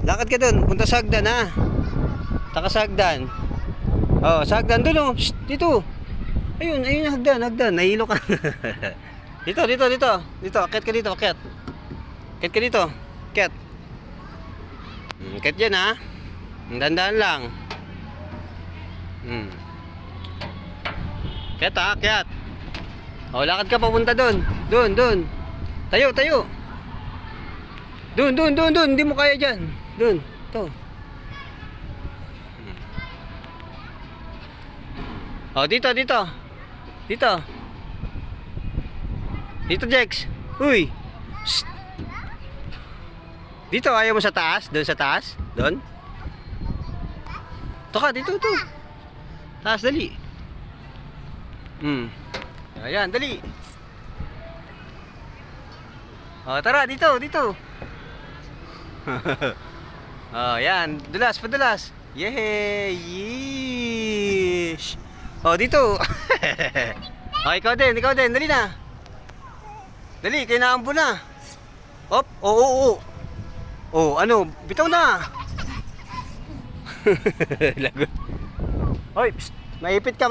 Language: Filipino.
Lakad ka dun. Punta sa hagdan, ha? Taka sa hagdan. Oh, sa hagdan dun, oh. Shh, dito. Ayun, ayun yung hagdan. Nahilo ka. Dito. Dito, akit ka dito, akit. Akit ka dito. Akit. Akit dyan, ha? Dandan lang. Akit, ha? Akit. Oh, lakad ka papunta dun. Dun. Tayo. Dun. Hindi mo kaya dyan. Dun. To. Oh, dito. Dito, Jex. Uy. Shh. Dito, ayaw mo sa taas? Doon sa taas? Doon? Ito ka, dito. Taas, dali. Ayan, dali. Oh, tara, dito. Oh, yan. Padulas. Yay! Yeesh! Oh, dito. Oh, ikaw din. Dali na. Dali, kinaambo na. Op, oo. Oh, ano? Bitaw na. Lagot. Hoy, psst, maipit ka.